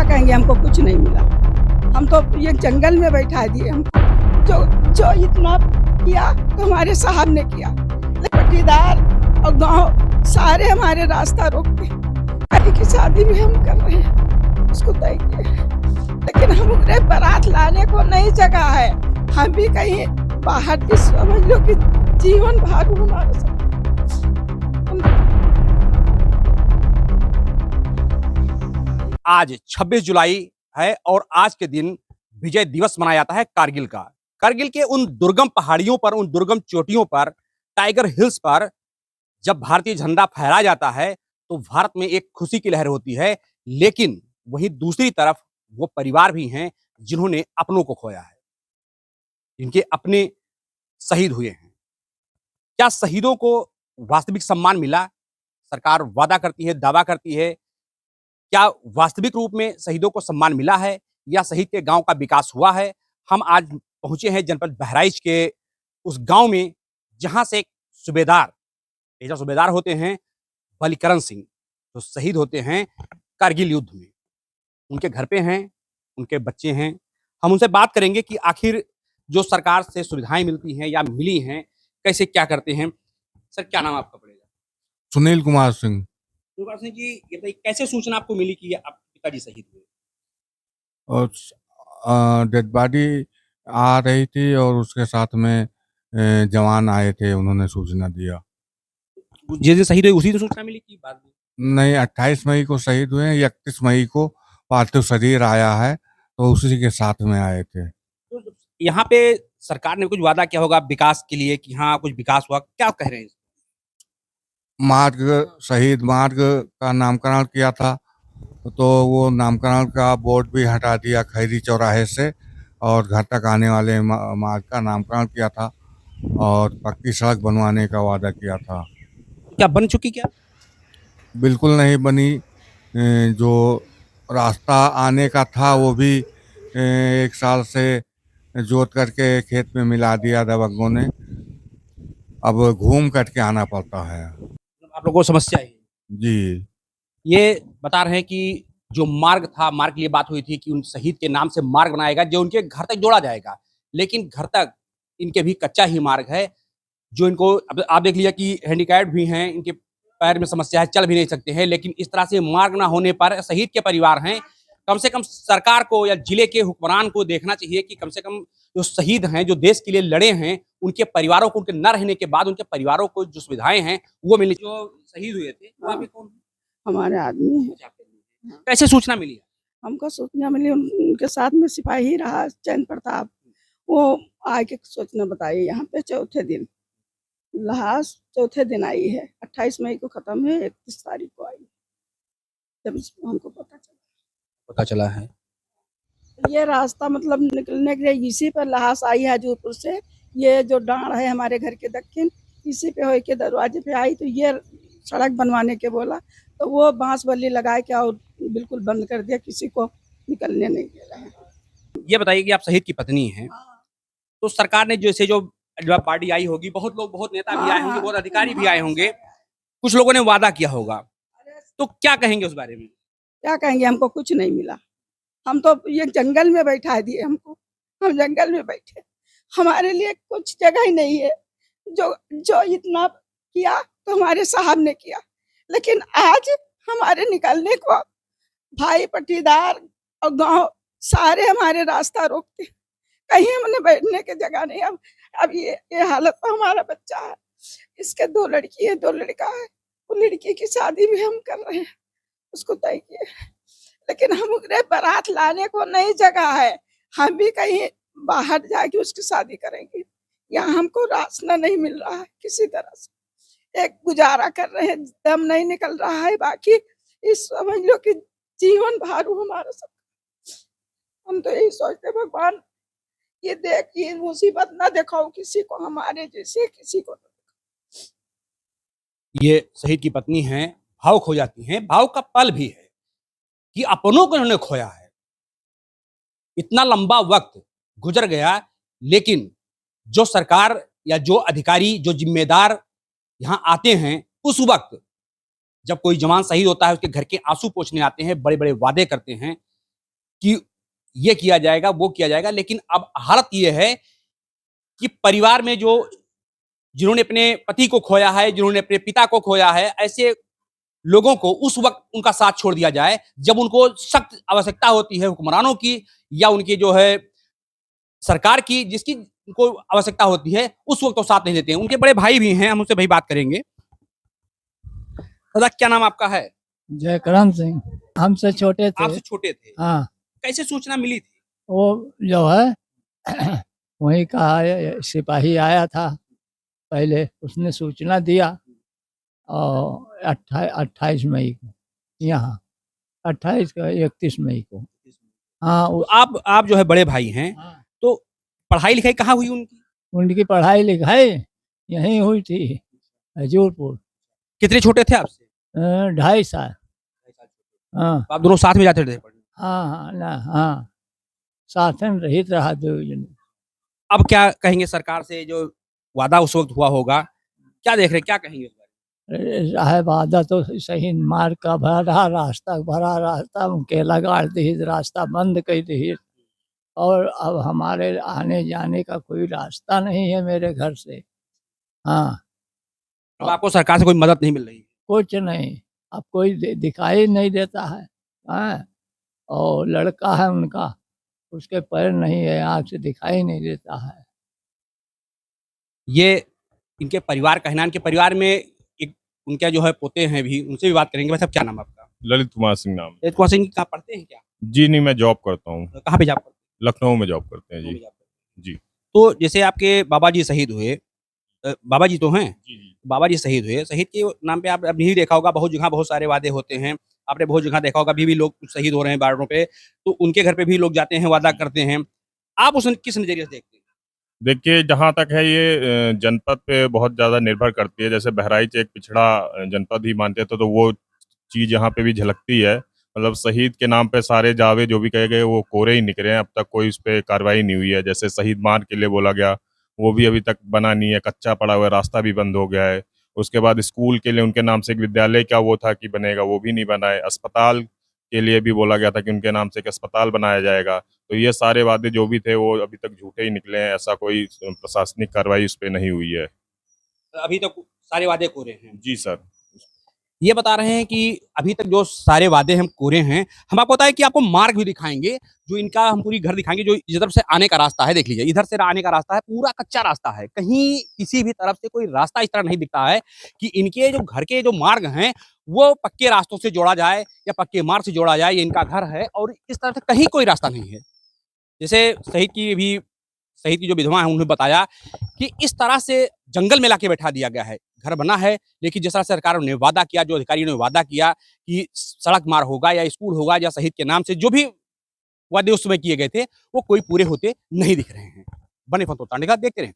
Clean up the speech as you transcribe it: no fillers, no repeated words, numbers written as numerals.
कहेंगे, हमको कुछ नहीं मिला। हम तो ये जंगल में बैठा दिए हमको। जो इतना किया तो हमारे साहब ने किया। पट्टीदार और गांव सारे हमारे रास्ता रोकते। अली की शादी भी हम कर रहे हैं, उसको तय किए, लेकिन हमारे बारात लाने को नहीं जगह है। हम भी कहीं बाहर की समझ लो कि जीवन भाग हमारे साथ। आज 26 जुलाई है और आज के दिन विजय दिवस मनाया जाता है कारगिल का। कारगिल के उन दुर्गम पहाड़ियों पर, उन दुर्गम चोटियों पर, टाइगर हिल्स पर जब भारतीय झंडा फहराया जाता है तो भारत में एक खुशी की लहर होती है। लेकिन वहीं दूसरी तरफ वो परिवार भी हैं जिन्होंने अपनों को खोया है, जिनके अपने शहीद हुए हैं। क्या शहीदों को वास्तविक सम्मान मिला? सरकार वादा करती है, दावा करती है। क्या वास्तविक रूप में शहीदों को सम्मान मिला है या शहीद के गांव का विकास हुआ है? हम आज पहुंचे हैं जनपद बहराइच के उस गांव में जहां से एक सूबेदार, मेजर सूबेदार होते हैं बलिकरण सिंह, जो शहीद होते हैं कारगिल युद्ध में। उनके घर पे हैं, उनके बच्चे हैं। हम उनसे बात करेंगे कि आखिर जो सरकार से सुविधाएं मिलती हैं या मिली हैं, कैसे क्या करते हैं। सर, क्या नाम आपका पड़ेगा? सुनील कुमार सिंह। सुनील सिंह जी, ये बताइए कैसे सूचना आपको मिली कि आप पिताजी शहीद हुए? और डेड बॉडी आ रही थी और उसके साथ में जवान आए थे, उन्होंने सूचना दिया। जिस दिन शहीद हुए उसी दिन सूचना मिली कि बाद में? नहीं, 28 मई को शहीद हुए हैं, 31 मई को पार्थिव शरीर आया है, तो उसी के साथ में आए थे। तो यहाँ पे सरकार ने कुछ वादा किया होगा विकास के लिए कि हाँ कुछ विकास हुआ, क्या कह रहे हैं? मार्ग, शहीद मार्ग का नामकरण किया था, तो वो नामकरण का बोर्ड भी हटा दिया खैरी चौराहे से और घर तक आने वाले मार्ग का नामकरण किया था और पक्की सड़क बनवाने का वादा किया था। क्या बन चुकी क्या? बिल्कुल नहीं बनी। जो रास्ता आने का था वो भी 1 साल से जोत करके खेत में मिला दिया दबंगों ने। अब घूम करके आना पड़ता है। आप लोगों को समस्या है? जी। ये बता रहे हैं कि जो मार्ग था, मार्ग के लिए बात हुई थी कि उन शहीद के नाम से मार्ग बनाएगा जो उनके घर तक जोड़ा जाएगा, लेकिन घर तक इनके भी कच्चा ही मार्ग है। जो इनको, अब आप देख लिया कि हैंडीकैप्ड भी हैं, इनके पैर में समस्या है, चल भी नहीं सकते हैं, लेकिन इस तरह से मार्ग ना होने पर शहीद के परिवार हैं, कम से कम सरकार को या जिले के हुक्मरान को देखना चाहिए कि कम से कम जो शहीद हैं, जो देश के लिए लड़े हैं, उनके परिवारों को, उनके न रहने के बाद उनके परिवारों को जो सुविधाएं हैं वो मिली। जो शहीद हुए थे वहाँ पे कौन? हमारे आदमी है। कैसे सूचना मिली? हमको सूचना मिली, उनके साथ में सिपाही रहा चैन प्रताप, वो आके सूचना बताई। यहाँ पे चौथे दिन, लास्ट चौथे दिन आई है। 28 मई को खत्म है, 31 तारीख को आई, जब हमको पता चला है। ये रास्ता मतलब निकलने के लिए इसी पर लाश आई है जोधपुर से। ये जो डांड है हमारे घर के दक्षिण, इसी पे हो के दरवाजे पे आई, तो ये सड़क बनवाने के बोला, तो वो बांस बल्ली लगा के और बिल्कुल बंद कर दिया, किसी को निकलने नहीं दे रहे हैं। ये बताइए कि आप शहीद की पत्नी हैं, तो सरकार ने जैसे जो पार्टी आई होगी, बहुत लोग, बहुत नेता भी आए होंगे, बहुत अधिकारी भी आए होंगे, कुछ लोगों ने वादा किया होगा, तो क्या कहेंगे उस बारे में? क्या कहेंगे, हमको कुछ नहीं मिला। हम तो ये जंगल में बैठा दिए हमको, हम जंगल में बैठे, हमारे लिए कुछ जगह ही नहीं है। जो इतना किया तो हमारे साहब ने किया, लेकिन आज हमारे निकलने को भाई पट्टीदार और गांव सारे हमारे रास्ता रोकते। कहीं हमने बैठने की जगह नहीं। अब ये हालत में हमारा बच्चा है, इसके 2 लड़की है, 2 लड़का है। वो लड़की की शादी भी हम कर रहे हैं, उसको तय किए, लेकिन हमारे बारात लाने को नहीं जगह है। हम भी कहीं बाहर जाके उसकी शादी करेंगे। यहाँ हमको रास्ता नहीं मिल रहा है, किसी तरह से एक गुजारा कर रहे हैं, दम नहीं निकल रहा है। बाकी इस समझ लो कि जीवन भारू हमारा सब। हम तो यही सोचते भगवान ये देख, ये मुसीबत ना दिखाओ किसी को, हमारे जैसे किसी को। ये शहीद की पत्नी हैं, भावुक हो जाती हैं। भाव का पल भी है कि अपनों को उन्होंने खोया है। इतना लंबा वक्त गुजर गया, लेकिन जो सरकार या जो अधिकारी, जो जिम्मेदार यहाँ आते हैं, उस वक्त जब कोई जवान शहीद होता है उसके घर के आंसू पोंछने आते हैं, बड़े बड़े वादे करते हैं, कि ये किया जाएगा, वो किया जाएगा, लेकिन अब हालत ये है कि परिवार में जो जिन्होंने अपने पति को खोया है, जिन्होंने अपने पिता को खोया है, ऐसे लोगों को उस वक्त उनका साथ छोड़ दिया जाए जब उनको सख्त आवश्यकता होती है हुक्मरानों की या उनकी जो है सरकार की, जिसकी उनको आवश्यकता होती है, उस वक्त तो साथ नहीं देते हैं। उनके बड़े भाई भी हैं, हम उनसे भाई बात करेंगे। दादा, क्या नाम आपका है? जयकरण सिंह हमसे छोटे थे। आपसे छोटे थे। हाँ, कैसे सूचना मिली थी? वो जो है वहीं का सिपाही आया था पहले, उसने सूचना दिया और 28 मई को यहाँ 28 का 31 मई को। हाँ, तो आप जो है बड़े भाई हैं, हाँ, तो पढ़ाई लिखाई कहाँ हुई उनकी? उनकी पढ़ाई लिखाई यहीं हुई थी, हजूरपुर। कितने छोटे थे आपसे? 2.5 साल। हाँ आप दोनों साथ में जाते थे पढ़ने? हाँ हाँ ना हाँ, साथ में रहित रहा दो जन। अब क्या कहेंगे सरकार से जो वादा उस वक्त हुआ होगा, क्या देख रहे हैं, क्या कहेंगे उस बारे साहब आदा तो सही मार्ग का भरा रास्ता केला गाड़ दी, रास्ता बंद कर दी और अब हमारे आने जाने का कोई रास्ता नहीं है मेरे घर से। हाँ, अब आपको सरकार से कोई मदद नहीं मिल रही है? कुछ नहीं, अब कोई दिखाई नहीं देता है। हाँ, और लड़का है उनका, उसके पैर नहीं है, आँख से दिखाई नहीं देता है। ये इनके परिवार का है ना, इनके परिवार में एक उनके जो है पोते हैं भी, उनसे भी बात करेंगे। वैसे क्या नाम है आपका? ललित कुमार सिंह नाम है। ललित कुमार सिंह, कहाँ पढ़ते हैं क्या? जी नहीं, मैं जॉब करता हूँ, कहाँ पे जॉब करते लखनऊ में जॉब करते हैं हैं? जी। जी तो जैसे आपके बाबा जी शहीद हुए, बाबा जी तो हैं, जी जी बाबा जी शहीद हुए, शहीद के नाम पे आप अभी देखा होगा बहुत जगह बहुत सारे वादे होते हैं, आपने बहुत जगह देखा होगा अभी भी लोग शहीद हो रहे हैं बॉर्डरों पे, तो उनके घर पे भी लोग जाते हैं, वादा करते हैं। आप उस किस नजरिए से देखते हैं? देखिए, जहाँ तक है ये जनपद पे बहुत ज़्यादा निर्भर करती है। जैसे बहराइच एक पिछड़ा जनपद ही मानते थे, तो वो चीज़ यहाँ पे भी झलकती है। मतलब शहीद के नाम पे सारे दावे जो भी कहे गए वो कोरे ही निकले हैं, अब तक कोई उस पे कार्रवाई नहीं हुई है। जैसे शहीद मार्ग के लिए बोला गया, वो भी अभी तक बना नहीं है, कच्चा पड़ा हुआ है, रास्ता भी बंद हो गया है। उसके बाद स्कूल के लिए उनके नाम से एक विद्यालय क्या वो था कि बनेगा, वो भी नहीं बना है। अस्पताल के लिए भी बोला गया था कि उनके नाम से एक अस्पताल बनाया जाएगा। तो ये सारे वादे जो भी थे वो अभी तक झूठे ही निकले हैं, ऐसा कोई प्रशासनिक कार्रवाई उस पे नहीं हुई है। अभी तक सारे वादे कोरे हैं। जी सर। ये बता रहे हैं कि अभी तक जो सारे वादे हम कोरे हैं, हम आपको बताएं कि आपको मार्ग भी दिखाएंगे, जो इनका हम पूरी घर दिखाएंगे, जो इस तरफ से आने का रास्ता है, देख लीजिए इधर से आने का रास्ता है, पूरा कच्चा रास्ता है, कहीं किसी भी तरफ से कोई रास्ता इस तरह नहीं दिखता है कि इनके जो घर के जो मार्ग हैं वो पक्के रास्तों से जोड़ा जाए या पक्के मार्ग से जोड़ा जाए। ये इनका घर है और इस तरह से कहीं कोई रास्ता नहीं है। जैसे शहीद की जो विधवा है उन्होंने बताया कि इस तरह से जंगल में लाके बैठा दिया गया है, घर बना है, लेकिन जिस तरह सरकार ने वादा किया, जो अधिकारियों ने वादा किया कि सड़क मार्ग होगा या स्कूल होगा या शहीद के नाम से जो भी वादे उस समय किए गए थे, वो कोई पूरे होते नहीं दिख रहे हैं। बने फंतो तांडेगा, देखते रहें।